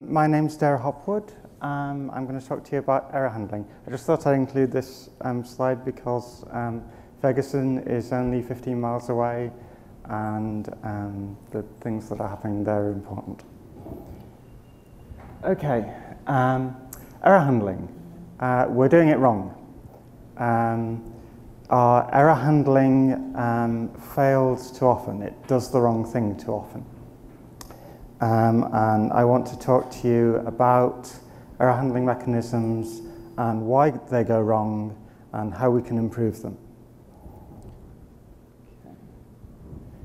My name's Daira Hopwood. I'm going to talk to you about error handling. I just thought I'd include this slide because Ferguson is only 15 miles away and the things that are happening there are important. Okay, error handling. We're doing it wrong. Our error handling fails too often. It does the wrong thing too often. And I want to talk to you about error handling mechanisms and why they go wrong and how we can improve them.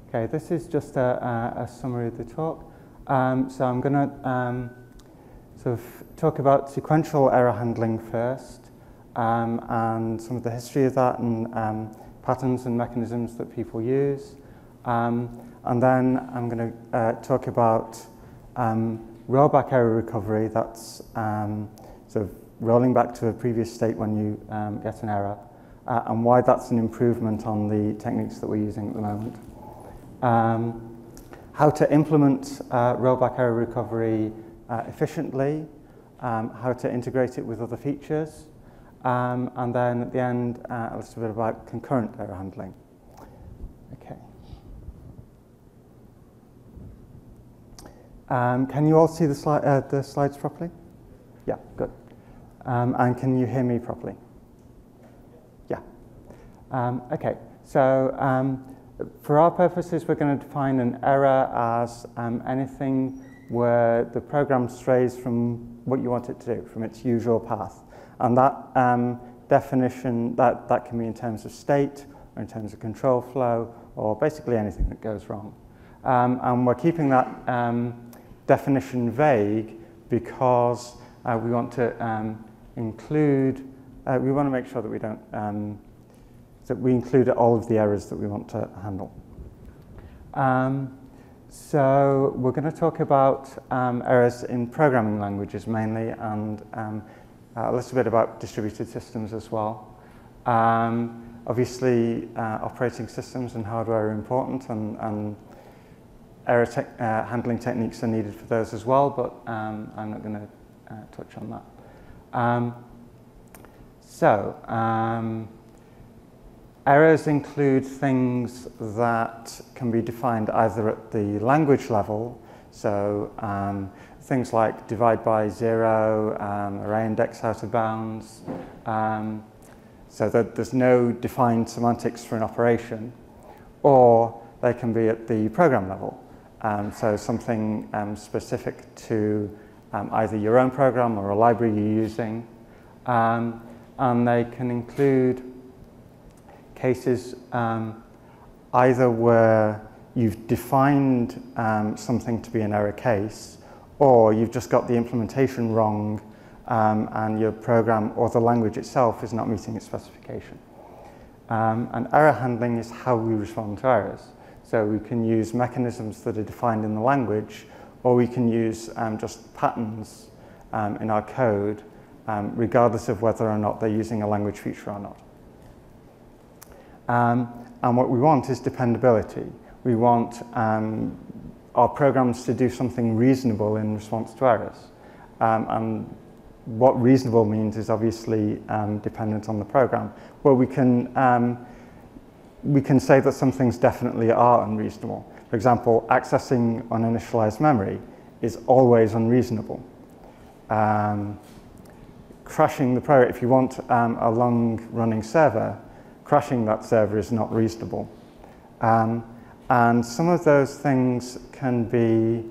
Okay, this is just a summary of the talk. So I'm going to sort of talk about sequential error handling first and some of the history of that and patterns and mechanisms that people use. And then I'm going to talk about rollback error recovery. That's sort of rolling back to a previous state when you get an error, and why that's an improvement on the techniques that we're using at the moment. How to implement rollback error recovery efficiently, how to integrate it with other features, and then at the end, a little bit about concurrent error handling. Okay. Can you all see the slides properly? Yeah, good. And can you hear me properly? Yeah. Okay, so for our purposes, we're going to define an error as anything where the program strays from what you want it to do, from its usual path. And that definition, that can be in terms of state, or in terms of control flow, or basically anything that goes wrong. And we're keeping that definition vague because we want to include, we want to make sure that we don't, that we include all of the errors that we want to handle. So we're going to talk about errors in programming languages mainly, and a little bit about distributed systems as well. Obviously, operating systems and hardware are important, and error handling techniques are needed for those as well, but I'm not going to touch on that. Errors include things that can be defined either at the language level, so things like divide by 0, array index out of bounds, so that there's no defined semantics for an operation, or they can be at the program level. So something specific to either your own program or a library you're using. And they can include cases either where you've defined something to be an error case, or you've just got the implementation wrong and your program or the language itself is not meeting its specification. And error handling is how we respond to errors. So we can use mechanisms that are defined in the language, or we can use just patterns in our code, regardless of whether or not they're using a language feature or not. And what we want is dependability. We want our programs to do something reasonable in response to errors. And what reasonable means is obviously dependent on the program, where we can say that some things definitely are unreasonable. For example, accessing uninitialized memory is always unreasonable. Crashing the program, if you want a long-running server, crashing that server is not reasonable. And some of those things can be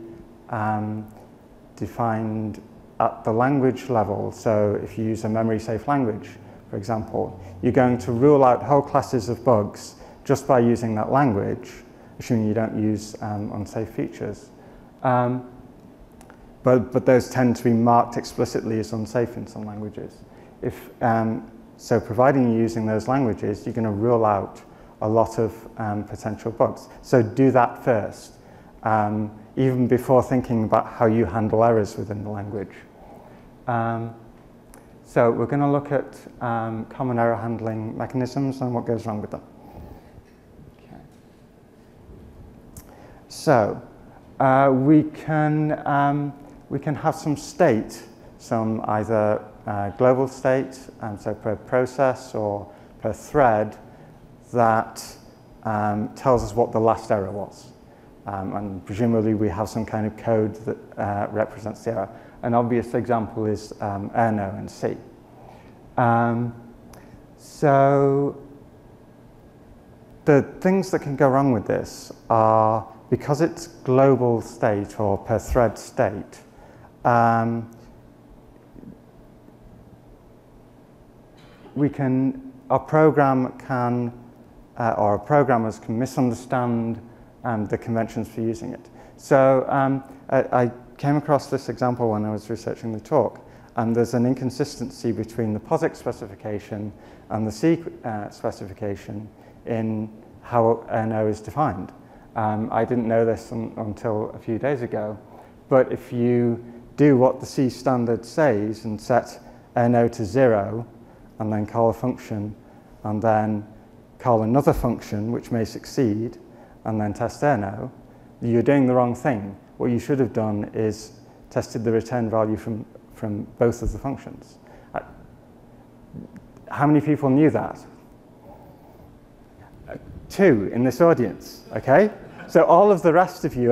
defined at the language level. So if you use a memory-safe language, for example, you're going to rule out whole classes of bugs just by using that language, assuming you don't use unsafe features. But those tend to be marked explicitly as unsafe in some languages. So providing you're using those languages, you're going to rule out a lot of potential bugs. So do that first, even before thinking about how you handle errors within the language. So we're going to look at common error handling mechanisms and what goes wrong with them. Okay. So we can we can have some state, some either global state, so per process or per thread, that tells us what the last error was. And presumably we have some kind of code that represents the error. An obvious example is no in C. So the things that can go wrong with this are, because it's global state or per thread state, our program can, or our programmers can misunderstand the conventions for using it. So I came across this example when I was researching the talk, and there's an inconsistency between the POSIX specification and the C specification in how no is defined. I didn't know this until a few days ago, but if you do what the C standard says and set no to 0, and then call a function, and then call another function which may succeed, and then test no, you're doing the wrong thing. What you should have done is tested the return value from both of the functions. How many people knew that? 2 in this audience, okay? So all of the rest of you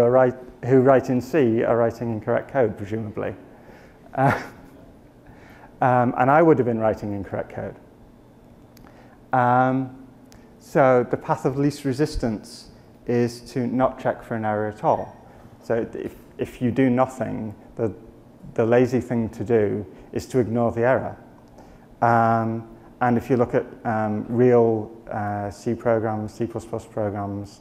who write in C are writing incorrect code, presumably. And I would have been writing incorrect code. So the path of least resistance is to not check for an error at all. So if you do nothing, the lazy thing to do is to ignore the error. And if you look at real C programs, C++ programs,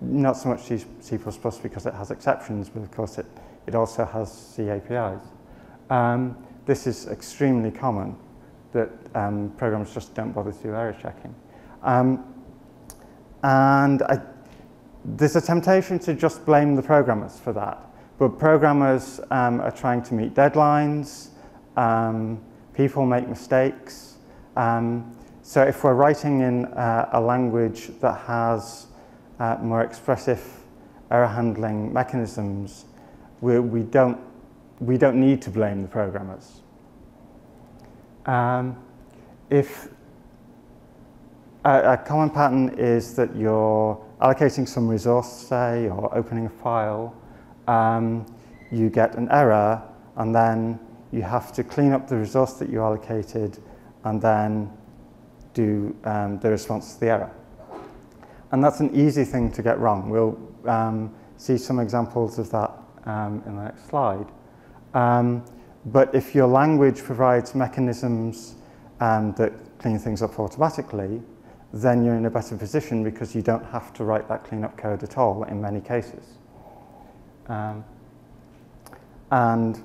not so much C++ because it has exceptions, but of course it also has C APIs. This is extremely common, that programs just don't bother to do error checking. There's a temptation to just blame the programmers for that, but programmers are trying to meet deadlines, people make mistakes. So if we're writing in a language that has more expressive error handling mechanisms, we don't need to blame the programmers. If a common pattern is that you're allocating some resource, say, or opening a file, you get an error, and then you have to clean up the resource that you allocated, and then do the response to the error. And that's an easy thing to get wrong. We'll see some examples of that in the next slide. But if your language provides mechanisms that clean things up automatically, then you're in a better position because you don't have to write that cleanup code at all in many cases. And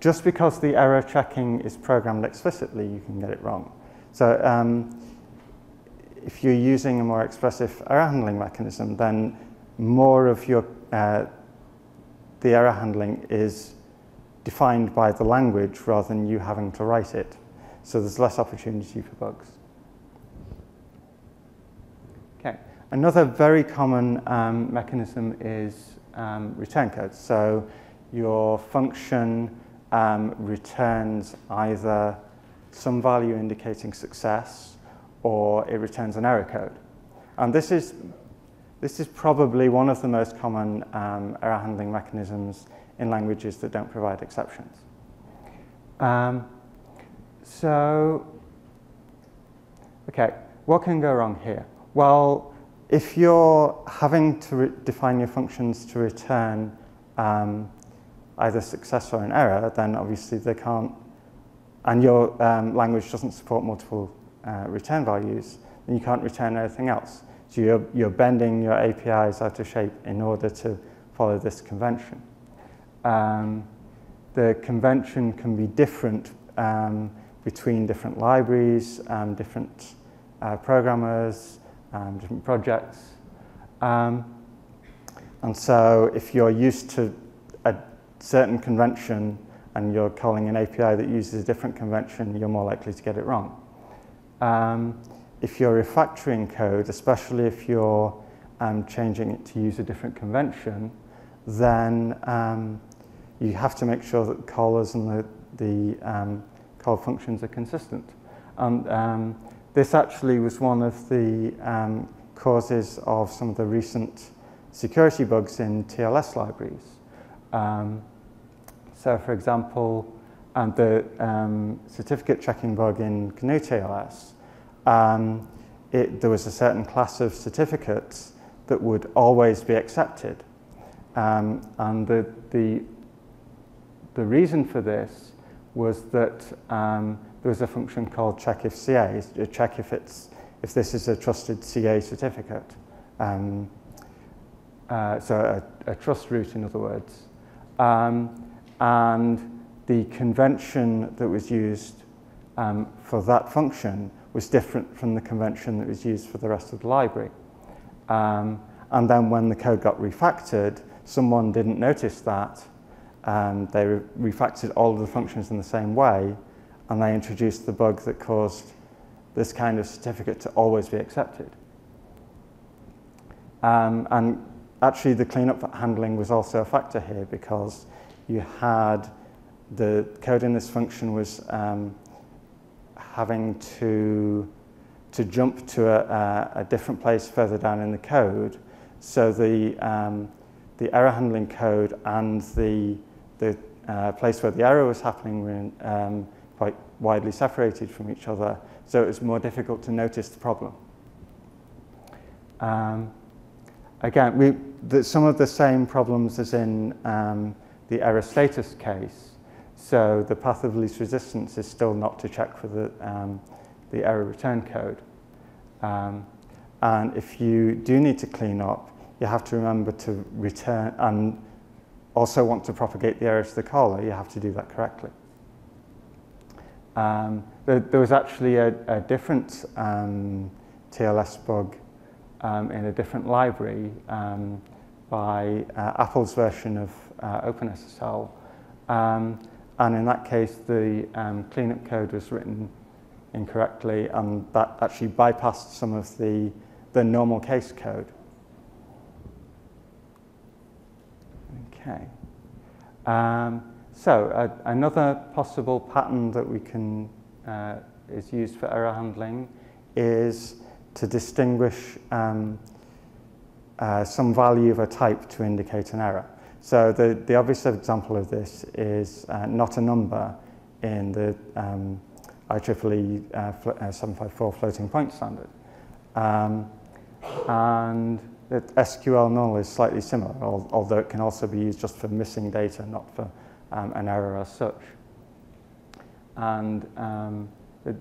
just because the error checking is programmed explicitly, you can get it wrong. So if you're using a more expressive error handling mechanism, then more of your the error handling is defined by the language rather than you having to write it. So there's less opportunity for bugs. Okay, another very common mechanism is return codes. So your function returns either some value indicating success, or it returns an error code. And this is probably one of the most common error handling mechanisms in languages that don't provide exceptions. Okay, what can go wrong here? Well, if you're having to define your functions to return either success or an error, then obviously they can't, and your language doesn't support multiple return values, then you can't return anything else. So you're bending your APIs out of shape in order to follow this convention. The convention can be different between different libraries, different programmers, different projects. And so if you're used to a certain convention and you're calling an API that uses a different convention, you're more likely to get it wrong. If you're refactoring code, especially if you're changing it to use a different convention, then you have to make sure that the callers and the call functions are consistent. And this actually was one of the causes of some of the recent security bugs in TLS libraries. So for example, the certificate checking bug in GNU TLS, there was a certain class of certificates that would always be accepted. And the reason for this was that there was a function called check if CA, to check if this is a trusted CA certificate. So a trust root, in other words. And the convention that was used for that function was different from the convention that was used for the rest of the library. And then when the code got refactored, someone didn't notice that. They refactored all of the functions in the same way, and they introduced the bug that caused this kind of certificate to always be accepted. And actually, the cleanup handling was also a factor here, because you had the code in this function was having to jump to a different place further down in the code. So the error handling code and the place where the error was happening were quite widely separated from each other. So it was more difficult to notice the problem. Again, some of the same problems as in the error status case. So the path of least resistance is still not to check for the error return code. And if you do need to clean up, you have to remember to return, and also want to propagate the error to the caller, you have to do that correctly. There was actually a different TLS bug in a different library by Apple's version of OpenSSL. And in that case, the cleanup code was written incorrectly, and that actually bypassed some of the normal case code. Okay. So another possible pattern that we can is used for error handling is to distinguish some value of a type to indicate an error. So the obvious example of this is not a number in the IEEE 754 floating point standard. And SQL null is slightly similar, although it can also be used just for missing data, not for an error as such. And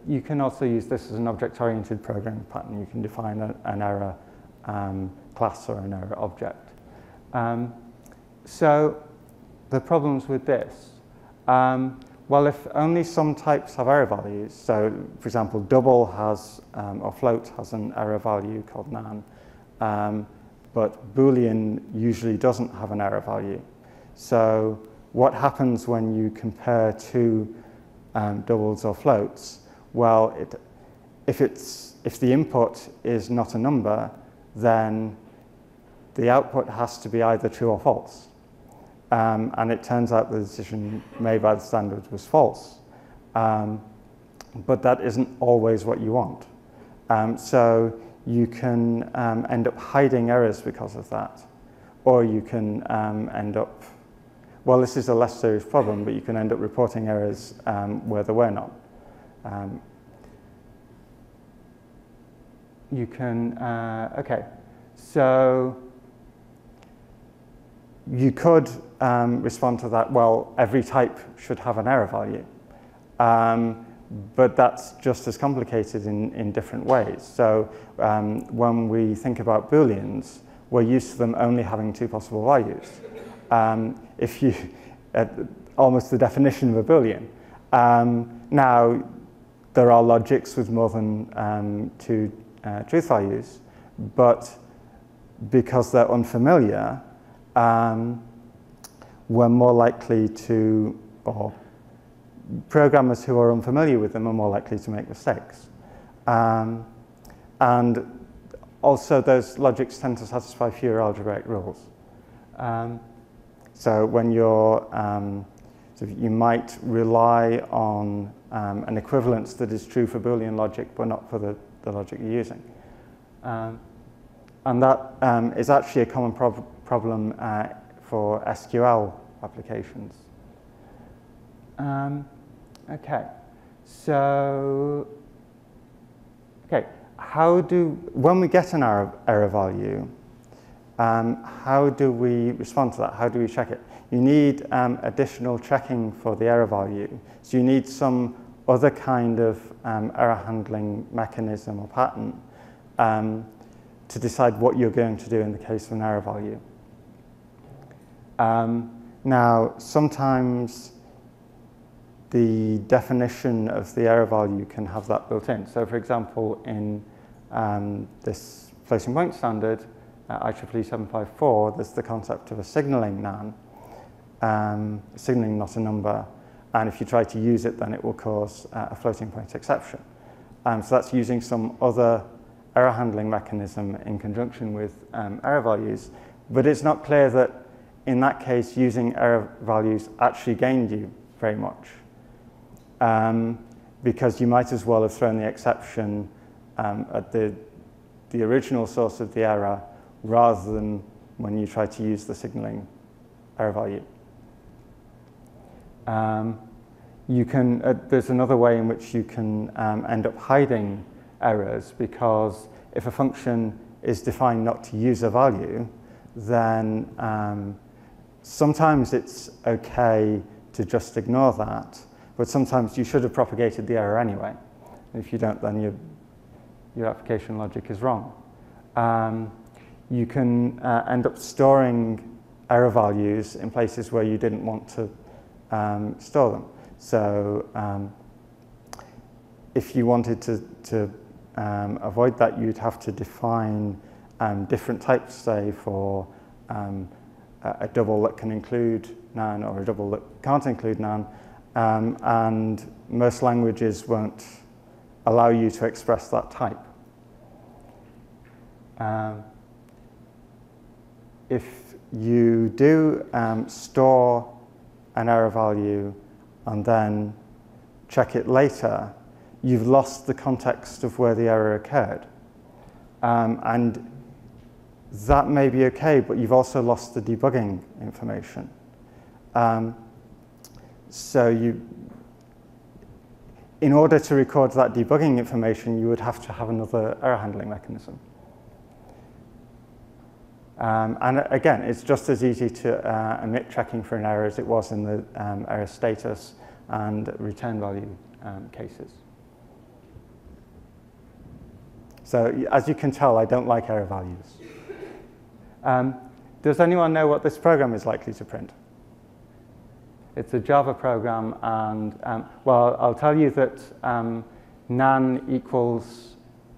you can also use this as an object-oriented programming pattern. You can define an error class or an error object. So the problems with this, well, if only some types have error values, so for example, double has, or float has an error value called nan, but Boolean usually doesn't have an error value. So what happens when you compare two doubles or floats? Well, if the input is not a number, then the output has to be either true or false. And it turns out the decision made by the standard was false. But that isn't always what you want. So you can end up hiding errors because of that. Or you can end up, well, this is a less serious problem, but you can end up reporting errors where there were none. You can, okay, so you could respond to that, well, every type should have an error value. But that's just as complicated in different ways. So when we think about Booleans, we're used to them only having two possible values. If you, almost the definition of a Boolean. Now, there are logics with more than two truth values, but because they're unfamiliar, we're more likely to, or programmers who are unfamiliar with them are more likely to make mistakes. And also those logics tend to satisfy fewer algebraic rules. So when you're, so you might rely on an equivalence that is true for Boolean logic, but not for the logic you're using. And that is actually a common problem for SQL applications. Okay, so, when we get an error value, how do we respond to that? How do we check it? You need additional checking for the error value. So you need some other kind of error handling mechanism or pattern to decide what you're going to do in the case of an error value. Now, sometimes the definition of the error value can have that built in. So for example, in this floating point standard, IEEE 754, there's the concept of a signaling nan, signaling not a number, and if you try to use it, then it will cause a floating point exception. So that's using some other error handling mechanism in conjunction with error values, but it's not clear that in that case using error values actually gained you very much, because you might as well have thrown the exception at the original source of the error rather than when you try to use the signaling error value. There's another way in which you can end up hiding errors, because if a function is defined not to use a value, then sometimes it's okay to just ignore that, but sometimes you should have propagated the error anyway. And if you don't, then your application logic is wrong. You can end up storing error values in places where you didn't want to store them. So if you wanted to avoid that, you'd have to define different types, say, for a double that can include nan or a double that can't include nan, and most languages won't allow you to express that type. If you do store an error value and then check it later, you've lost the context of where the error occurred. And that may be okay, but you've also lost the debugging information. So in order to record that debugging information, you would have to have another error handling mechanism. And again, it's just as easy to omit checking for an error as it was in the error status and return value cases. So as you can tell, I don't like error values. Does anyone know what this program is likely to print? It's a Java program, and well, I'll tell you that nan equals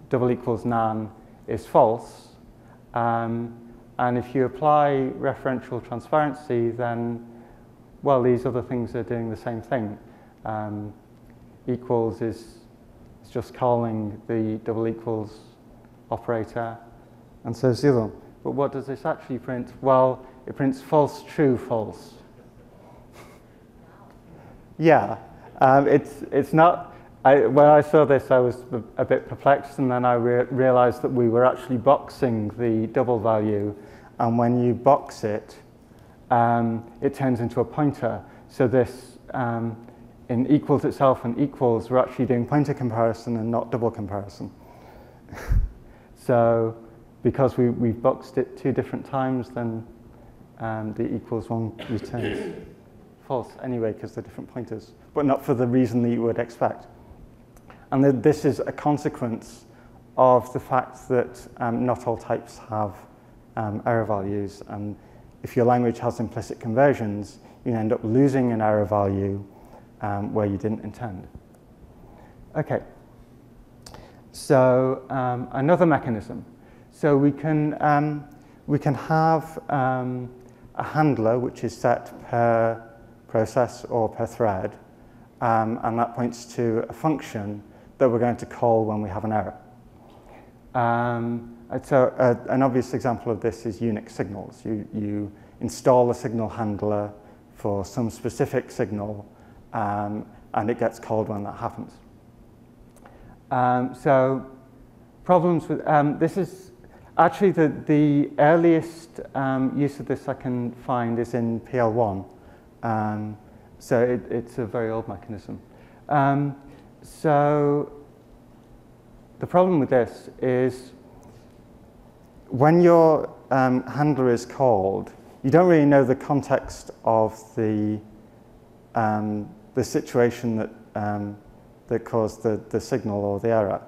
double equals nan is false. And if you apply referential transparency, then, well, these other things are doing the same thing. Equals is just calling the double equals operator, and so is the other one. But what does this actually print? Well, it prints false, true, false. Yeah, it's not. When I saw this, I was a bit perplexed, and then I realized that we were actually boxing the double value, and when you box it, it turns into a pointer. So this, in equals itself and equals, we're actually doing pointer comparison and not double comparison. So because we've boxed it 2 different times, then the equals one returns false anyway, because they're different pointers, but not for the reason that you would expect. And this is a consequence of the fact that not all types have error values, and if your language has implicit conversions, you end up losing an error value where you didn't intend. Okay, so another mechanism. So we can have a handler which is set per process or per thread, and that points to a function that we're going to call when we have an error. So an obvious example of this is Unix signals. You install a signal handler for some specific signal, and it gets called when that happens. So problems with, this is actually the earliest use of this I can find is in PL1. So it's a very old mechanism. So the problem with this is when your handler is called, you don't really know the context of the situation that caused the signal or the error.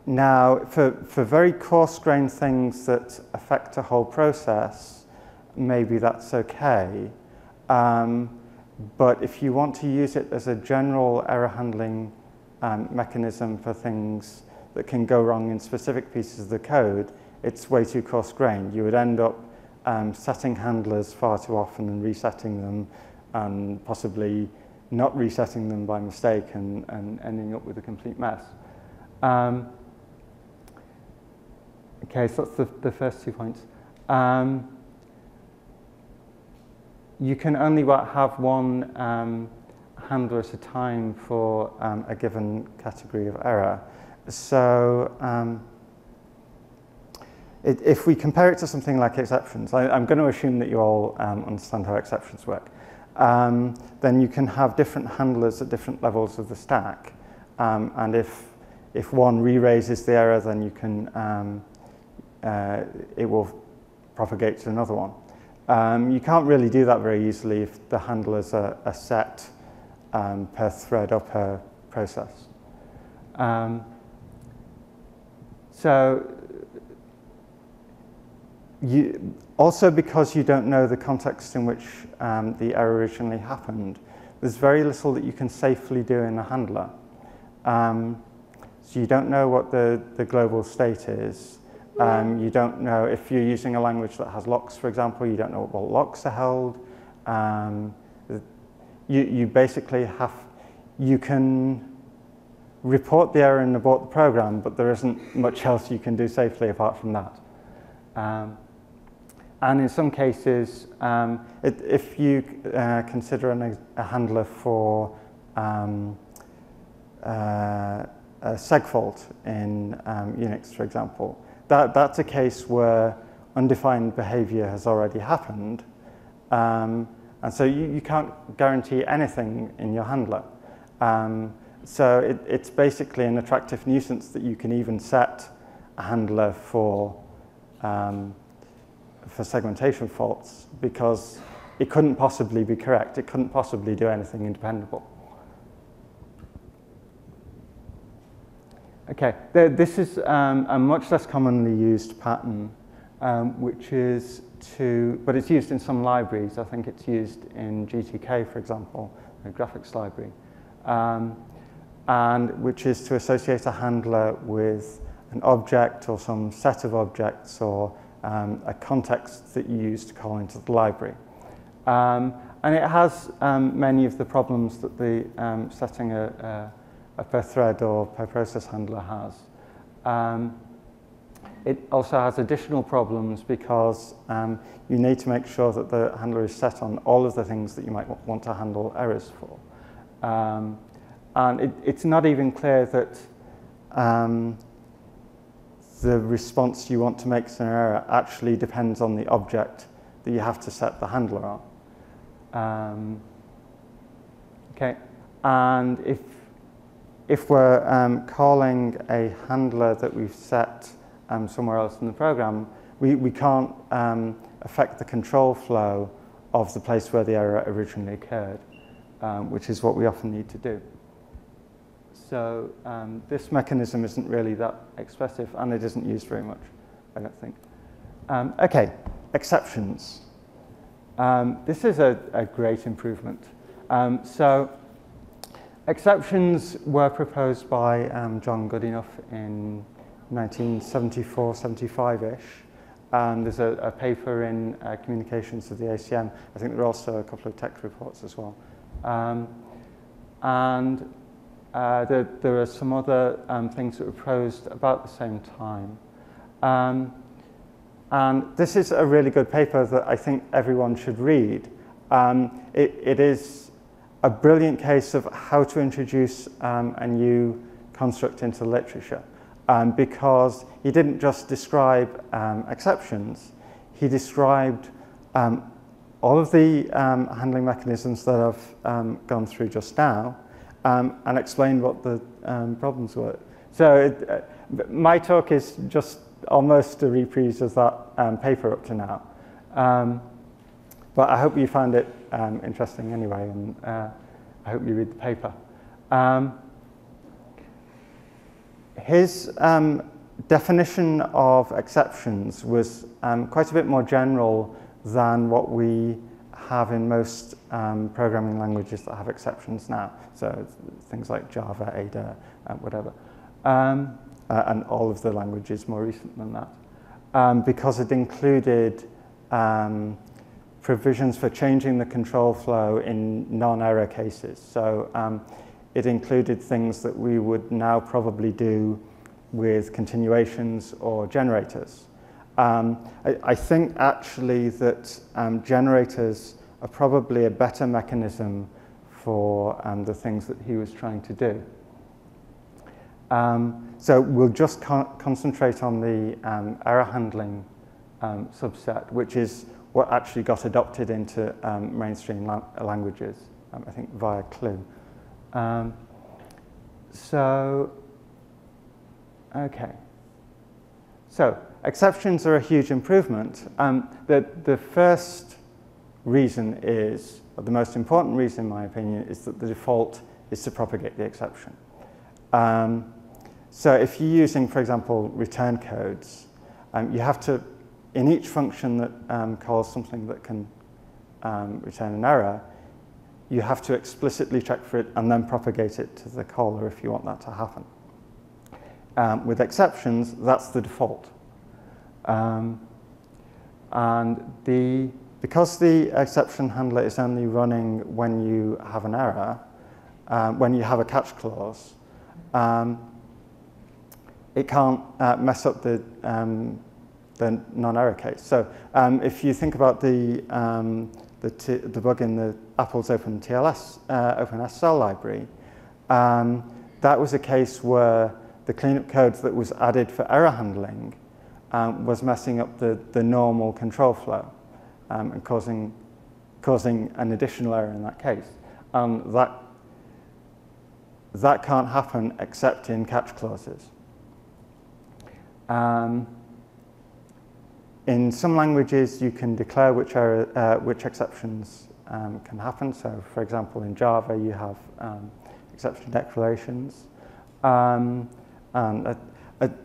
Now, for very coarse-grained things that affect a whole process, maybe that's okay. But if you want to use it as a general error handling mechanism for things that can go wrong in specific pieces of the code, it's way too coarse-grained. You would end up setting handlers far too often and resetting them, and possibly not resetting them by mistake and ending up with a complete mess. Okay, so that's the first 2 points. You can only have one handler at a time for a given category of error. So if we compare it to something like exceptions, I'm going to assume that you all understand how exceptions work. Then you can have different handlers at different levels of the stack. And if one re-raises the error, then you can it will propagate to another one. You can't really do that very easily if the handlers are set per thread or per process. So also because you don't know the context in which the error originally happened, there's very little that you can safely do in a handler. So you don't know what the global state is. You don't know if you're using a language that has locks, for example, you don't know what locks are held. You basically you can report the error and abort the program, but there isn't much else you can do safely apart from that. And in some cases, if you consider a handler for a segfault in Unix, for example, that's a case where undefined behavior has already happened, and so you can't guarantee anything in your handler. So it's basically an attractive nuisance that you can even set a handler for segmentation faults, because it couldn't possibly be correct. It couldn't possibly do anything independable. Okay, this is a much less commonly used pattern, which is but it's used in some libraries. I think it's used in GTK, for example, a graphics library, and which is to associate a handler with an object or some set of objects or a context that you use to call into the library. And it has many of the problems that the setting a per thread or per process handler has. It also has additional problems because you need to make sure that the handler is set on all of the things that you might want to handle errors for. And it's not even clear that the response you want to make to an error actually depends on the object that you have to set the handler on. Okay, and if we're calling a handler that we've set somewhere else in the program, we can't affect the control flow of the place where the error originally occurred, which is what we often need to do. So this mechanism isn't really that expressive, and it isn't used very much, I don't think. Okay, exceptions. This is a great improvement. So exceptions were proposed by John Goodenough in 1974-75-ish. There's a paper in Communications of the ACM. I think there are also a couple of tech reports as well. There are some other things that were proposed about the same time. And this is a really good paper that I think everyone should read. It is a brilliant case of how to introduce a new construct into literature, because he didn't just describe exceptions, he described all of the handling mechanisms that I've gone through just now, and explained what the problems were. So my talk is just almost a reprise of that paper up to now. But I hope you found it interesting anyway, and I hope you read the paper. His definition of exceptions was quite a bit more general than what we have in most programming languages that have exceptions now. So things like Java, Ada, whatever. And all of the languages more recent than that. Because it included provisions for changing the control flow in non-error cases. So it included things that we would now probably do with continuations or generators. I think actually that generators are probably a better mechanism for the things that he was trying to do. So we'll just concentrate on the error handling subset, which is what actually got adopted into mainstream languages, I think via Clue. Okay. So exceptions are a huge improvement. The first reason is, or the most important reason in my opinion, is that the default is to propagate the exception. So if you're using, for example, return codes, you have to, in each function that calls something that can return an error, you have to explicitly check for it and then propagate it to the caller if you want that to happen. With exceptions, that's the default. Because the exception handler is only running when you have an error, when you have a catch clause, it can't mess up the non-error case. So if you think about the bug in the Apple's OpenSSL library, that was a case where the cleanup code that was added for error handling was messing up the normal control flow and causing an additional error in that case. That can't happen except in catch clauses. In some languages, you can declare which exceptions can happen. So, for example, in Java, you have exception declarations. And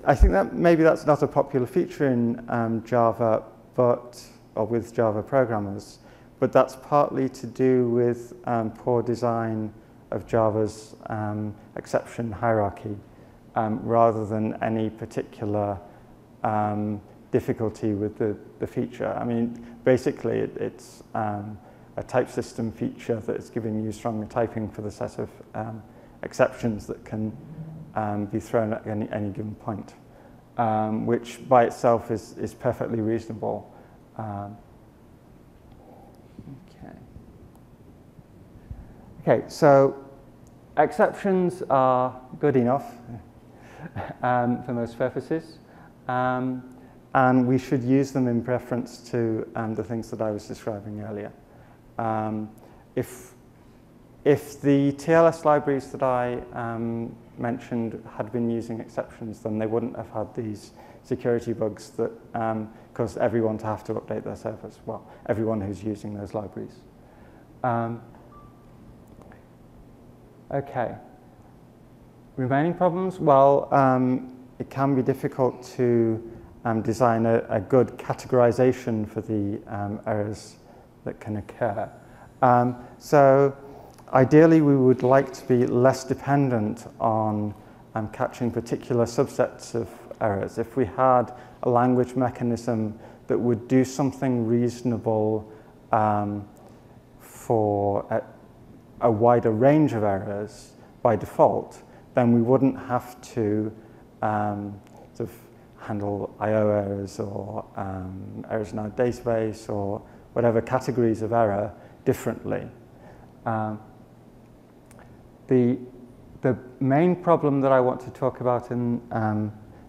I think that maybe that's not a popular feature in Java, or with Java programmers, but that's partly to do with poor design of Java's exception hierarchy, rather than any particular difficulty with the feature. I mean, basically, it's a type system feature that is giving you stronger typing for the set of exceptions that can be thrown at any given point, which by itself is perfectly reasonable. Okay, so exceptions are good enough for most purposes, and we should use them in preference to the things that I was describing earlier. If the TLS libraries that I mentioned had been using exceptions, then they wouldn't have had these security bugs that cause everyone to have to update their servers. Well, everyone who's using those libraries. Okay. Remaining problems? Well, it can be difficult to design a good categorization for the errors that can occur. So ideally, we would like to be less dependent on catching particular subsets of errors. If we had a language mechanism that would do something reasonable for a wider range of errors by default, then we wouldn't have to sort of handle I/O errors or errors in our database or whatever categories of error differently. The main problem that I want to talk about in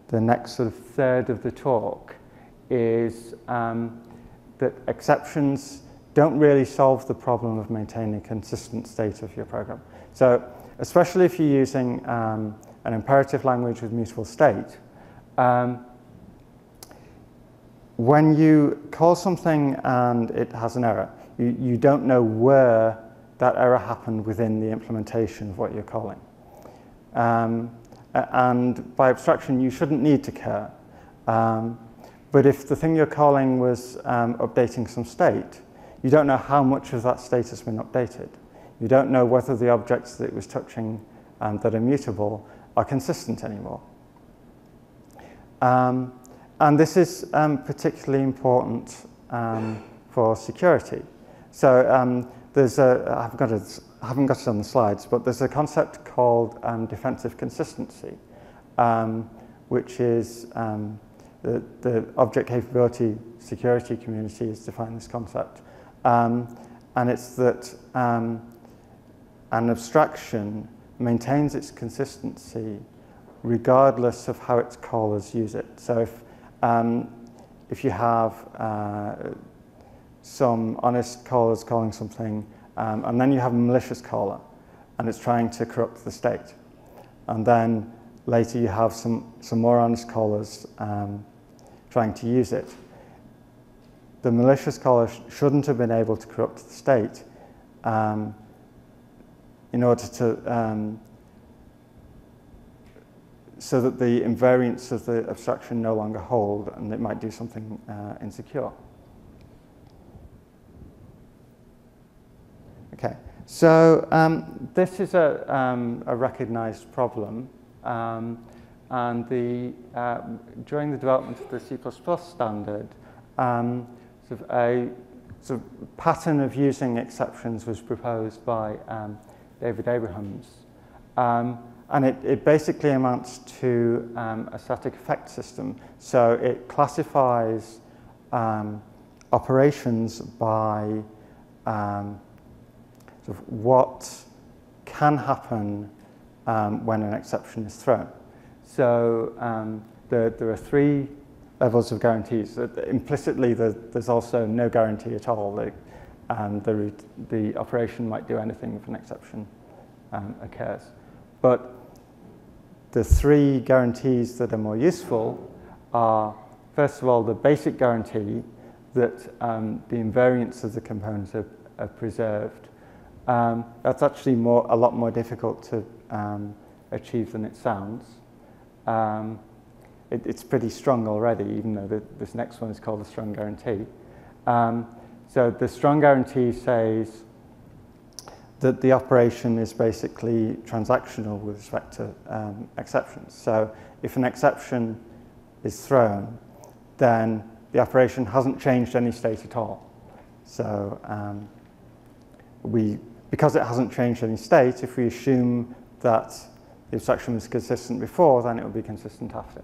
the next sort of third of the talk is that exceptions don't really solve the problem of maintaining a consistent state of your program. So especially if you're using an imperative language with mutable state, when you call something and it has an error, you don't know where that error happened within the implementation of what you're calling. And by abstraction, you shouldn't need to care. But if the thing you're calling was updating some state, you don't know how much of that state has been updated. You don't know whether the objects that it was touching that are mutable are consistent anymore. And this is particularly important for security. So there's I haven't got it on the slides, but there's a concept called defensive consistency, which is the object capability security community has defined this concept. And it's that an abstraction maintains its consistency regardless of how its callers use it. So if you have some honest callers calling something, and then you have a malicious caller, and it's trying to corrupt the state. And then later you have some more honest callers trying to use it. The malicious caller shouldn't have been able to corrupt the state in order to, so that the invariants of the abstraction no longer hold, and it might do something insecure. Okay, so this is a recognized problem, and during the development of the C++ standard, a sort of pattern of using exceptions was proposed by David Abrahams, and it basically amounts to a static effect system. So it classifies operations by sort of what can happen when an exception is thrown. So there are three levels of guarantees. Implicitly, there's also no guarantee at all. The operation might do anything if an exception occurs. But the three guarantees that are more useful are, first of all, the basic guarantee that the invariants of the components are preserved. That's actually a lot more difficult to achieve than it sounds. It's pretty strong already, even though this next one is called the strong guarantee. So the strong guarantee says that the operation is basically transactional with respect to exceptions. So if an exception is thrown, then the operation hasn't changed any state at all. So because it hasn't changed any state, if we assume that the abstraction was consistent before, then it will be consistent after.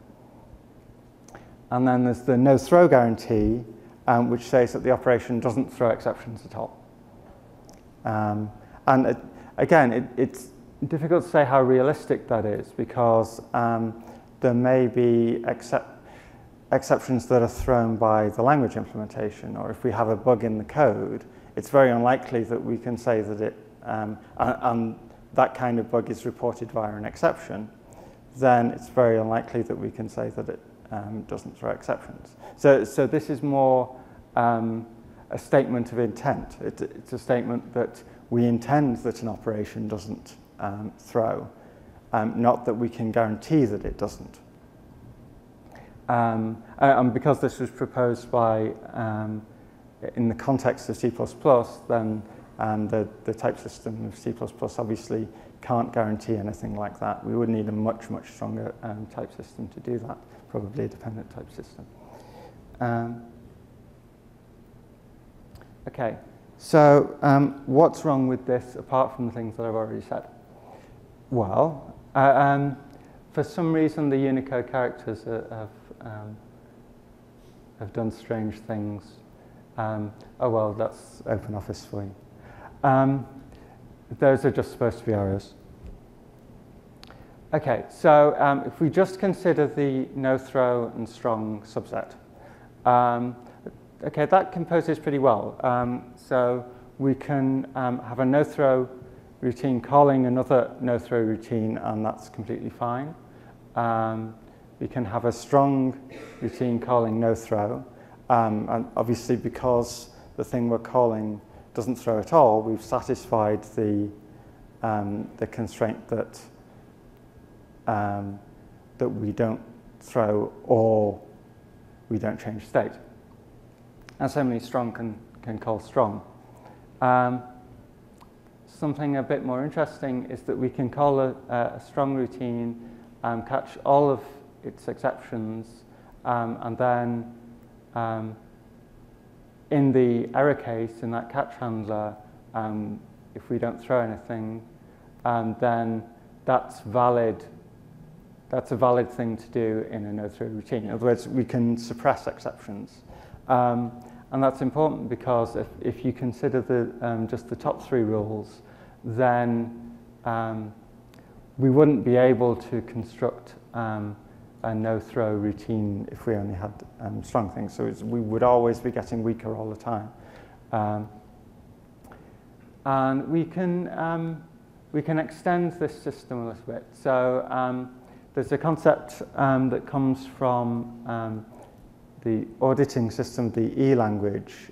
And then there's the no-throw guarantee, which says that the operation doesn't throw exceptions at all. And again, it's difficult to say how realistic that is, because there may be exceptions that are thrown by the language implementation, or if we have a bug in the code, it's very unlikely that we can say that it, and that kind of bug is reported via an exception, then it's very unlikely that we can say that it doesn't throw exceptions. So this is more a statement of intent. It's a statement that we intend that an operation doesn't throw, not that we can guarantee that it doesn't. And because this was proposed by, in the context of C++, then the type system of C++ obviously can't guarantee anything like that. We would need a much, much stronger type system to do that, probably a dependent type system. Okay, so what's wrong with this apart from the things that I've already said? Well, for some reason the Unicode characters have have done strange things. Oh well, that's OpenOffice for you. Those are just supposed to be errors. Okay, so if we just consider the no-throw and strong subset, okay, that composes pretty well. So we can have a no-throw routine calling another no-throw routine, and that's completely fine. We can have a strong routine calling no-throw, and obviously because the thing we're calling doesn't throw at all, we've satisfied the constraint that that we don't throw or we don't change state. And similarly, strong can call strong. Something a bit more interesting is that we can call a strong routine, catch all of its exceptions, and then in the error case, in that catch handler, if we don't throw anything, then that's valid. That's a valid thing to do in a no-throw routine. In other words, we can suppress exceptions. And that's important because if you consider just the top three rules, then we wouldn't be able to construct a no-throw routine if we only had strong things. So we would always be getting weaker all the time. And we can extend this system a little bit. So there's a concept that comes from the auditing system, the E language,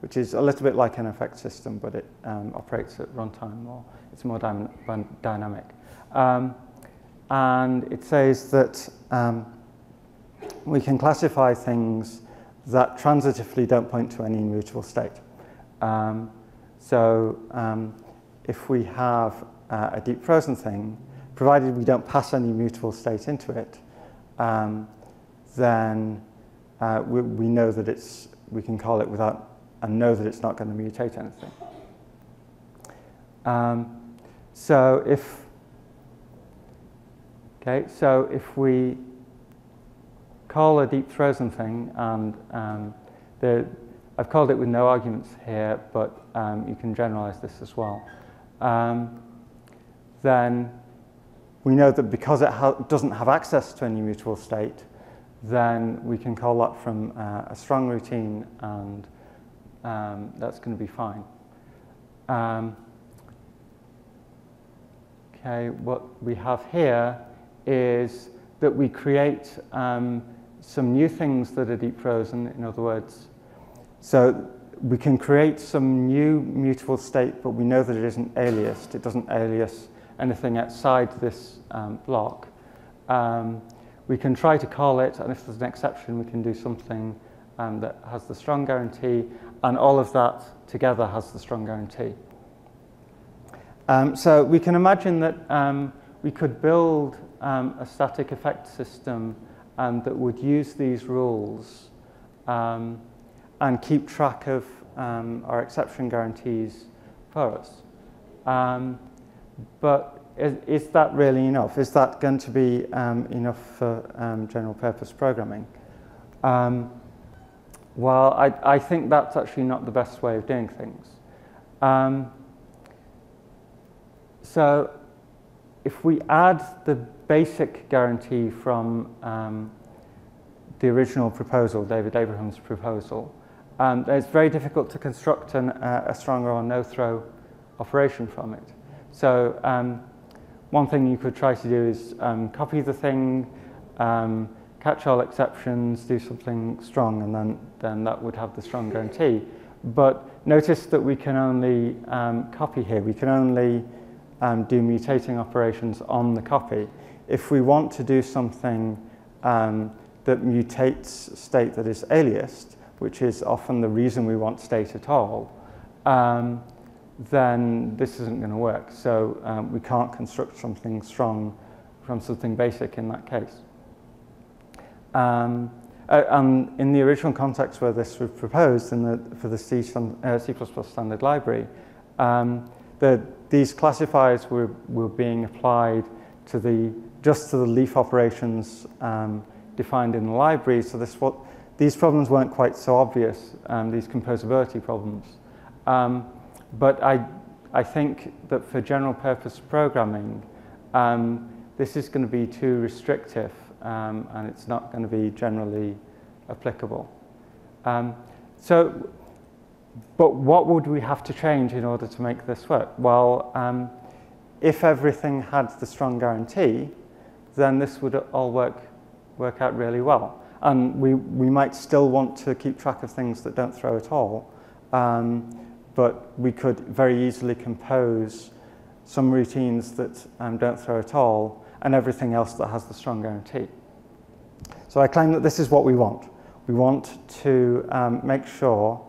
which is a little bit like an effect system, but it operates at runtime more. It's more dynamic. And it says that we can classify things that transitively don't point to any immutable state. So if we have a deep frozen thing, provided we don't pass any mutable state into it, then we know that we can call it without, and know that it's not going to mutate anything. So if we call a deep frozen thing, and I've called it with no arguments here, but you can generalize this as well, then we know that because it doesn't have access to any mutable state, then we can call that from a strong routine, and that's going to be fine. Okay, what we have here is that we create some new things that are deep frozen, in other words. So we can create some new mutable state, but we know that it isn't aliased. It doesn't alias anything outside this block. We can try to call it, and if there's an exception, we can do something that has the strong guarantee, and all of that together has the strong guarantee. So we can imagine that we could build a static effect system that would use these rules and keep track of our exception guarantees for us. But is that really enough? Is that going to be enough for general purpose programming? Well, I think that's actually not the best way of doing things. So if we add the basic guarantee from the original proposal, David Abraham's proposal, it's very difficult to construct a strong or no-throw operation from it. So one thing you could try to do is copy the thing, catch all exceptions, do something strong, and then that would have the strong guarantee. But notice that we can only copy here. We can only do mutating operations on the copy. If we want to do something that mutates state that is aliased, which is often the reason we want state at all, then this isn't going to work. So we can't construct something strong from something basic in that case. And in the original context where this was proposed, for the C++ standard library, these classifiers were being applied to just to the leaf operations defined in the library, so these problems weren't quite so obvious, these composability problems. But I think that for general purpose programming, this is going to be too restrictive, and it's not going to be generally applicable. But what would we have to change in order to make this work? Well, if everything had the strong guarantee, then this would all work out really well. And we might still want to keep track of things that don't throw at all, but we could very easily compose some routines that don't throw at all, and everything else that has the strong guarantee. So I claim that this is what we want. We want to make sure,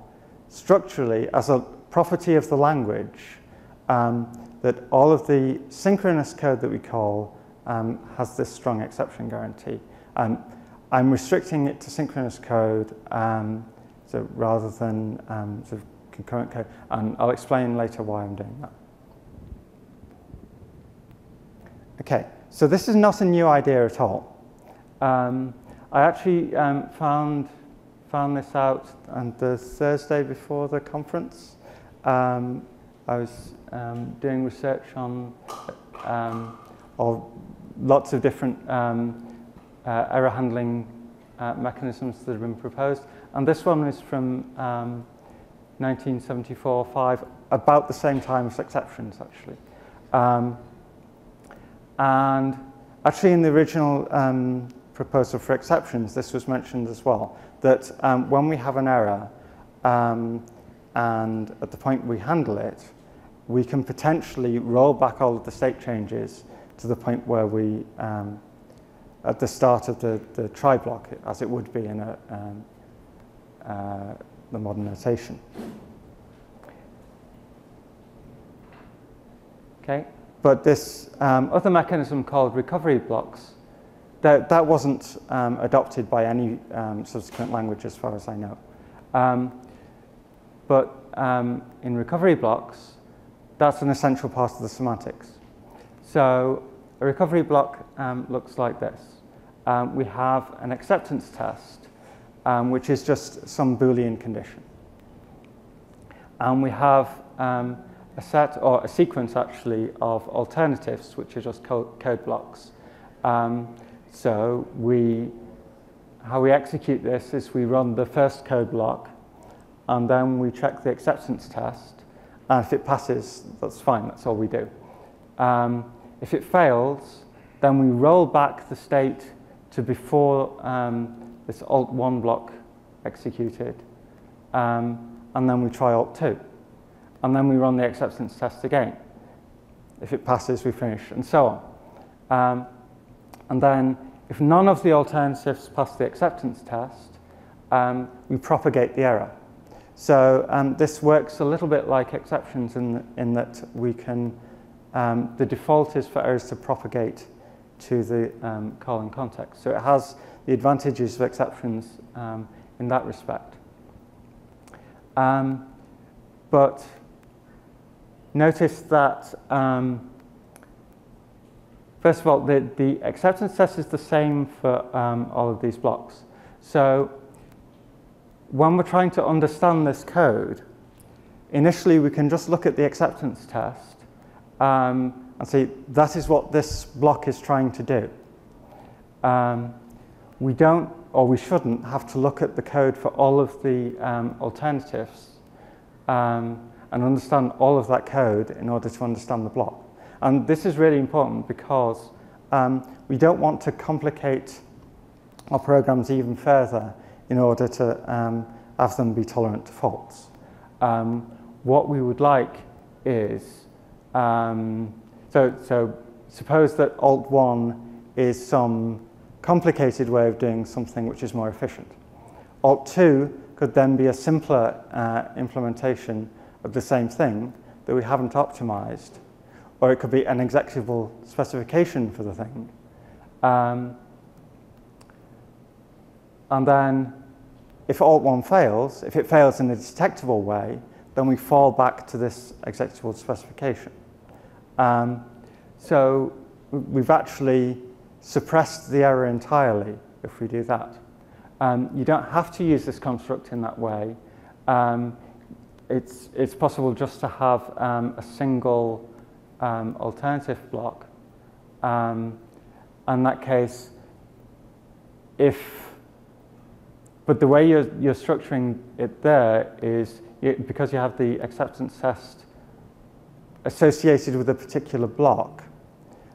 structurally, as a property of the language, that all of the synchronous code that we call has this strong exception guarantee. I'm restricting it to synchronous code, so rather than sort of concurrent code, and I'll explain later why I'm doing that. Okay, so this is not a new idea at all. I actually found this out on the Thursday before the conference. I was doing research on lots of different error handling mechanisms that have been proposed, and this one is from 1974-5, about the same time as exceptions, actually. And actually, in the original proposal for exceptions, this was mentioned as well, that when we have an error and at the point we handle it, we can potentially roll back all of the state changes to the point where we, at the start of the try block, as it would be in the modern notation. Okay, but this other mechanism called recovery blocks, that wasn't adopted by any subsequent language as far as I know. But in recovery blocks, that's an essential part of the semantics. So a recovery block looks like this. We have an acceptance test, which is just some Boolean condition. And we have a set, or a sequence actually, of alternatives, which are just code blocks. So how we execute this is we run the first code block, and then we check the acceptance test, and if it passes, that's fine, that's all we do. If it fails, then we roll back the state to before this alt1 block executed, and then we try alt2. And then we run the acceptance test again. If it passes, we finish, and so on. And then, if none of the alternatives pass the acceptance test, we propagate the error. So this works a little bit like exceptions in that we can, the default is for errors to propagate to the calling context. So it has the advantages of exceptions in that respect. But notice that, first of all, the acceptance test is the same for all of these blocks. So when we're trying to understand this code, initially we can just look at the acceptance test and say, that is what this block is trying to do. We don't, or we shouldn't, have to look at the code for all of the alternatives and understand all of that code in order to understand the block. And this is really important because we don't want to complicate our programs even further in order to have them be tolerant to faults. What we would like is, so suppose that alt1 is some complicated way of doing something which is more efficient. Alt2 could then be a simpler implementation of the same thing that we haven't optimized, or it could be an executable specification for the thing. And then if alt1 fails, if it fails in a detectable way, then we fall back to this executable specification. So we've actually suppressed the error entirely if we do that. You don't have to use this construct in that way. It's possible just to have a single alternative block. In that case, but the way you're structuring it there is, because you have the acceptance test associated with a particular block,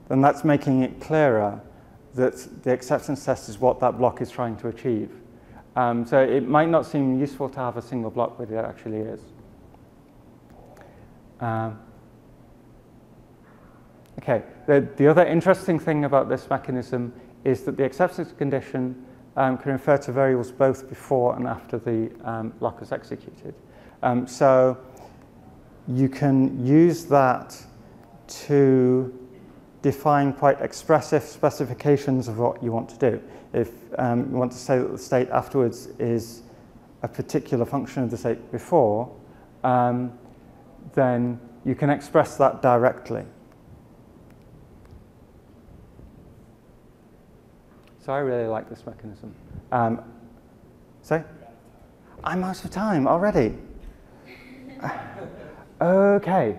then that's making it clearer that the acceptance test is what that block is trying to achieve. So it might not seem useful to have a single block, but it actually is. Okay, the other interesting thing about this mechanism is that the acceptance condition can refer to variables both before and after the block is executed. So you can use that to define quite expressive specifications of what you want to do. If you want to say that the state afterwards is a particular function of the state before, then you can express that directly. So I really like this mechanism. Say? I'm out of time already. Okay.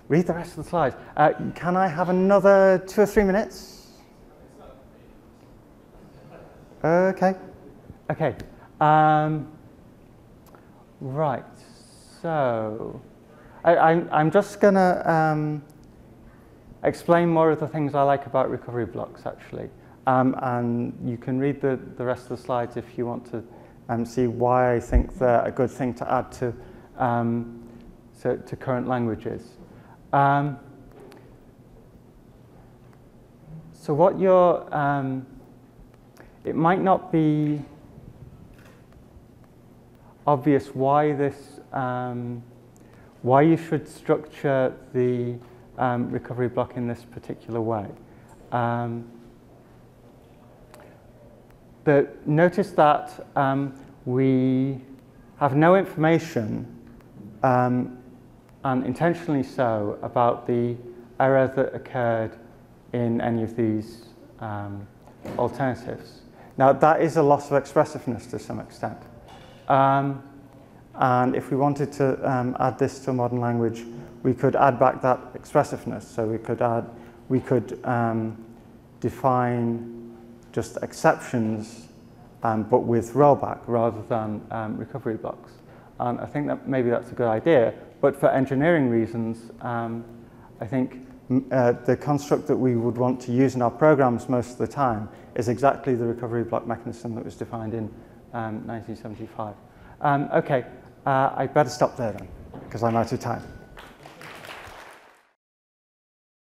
Read the rest of the slides. Can I have another 2 or 3 minutes? Okay. Okay. Right. So I'm just going to explain more of the things I like about recovery blocks, actually. And you can read the rest of the slides if you want to see why I think they're a good thing to add to current languages. So what you're, it might not be obvious why this, why you should structure the recovery block in this particular way. Notice that we have no information, and intentionally so, about the error that occurred in any of these alternatives. Now, that is a loss of expressiveness to some extent. And if we wanted to add this to a modern language, we could add back that expressiveness. So we could define just exceptions, but with rollback rather than recovery blocks. And I think that maybe that's a good idea. But for engineering reasons, I think the construct that we would want to use in our programs most of the time is exactly the recovery block mechanism that was defined in 1975. Okay, I'd better stop there then, because I'm out of time.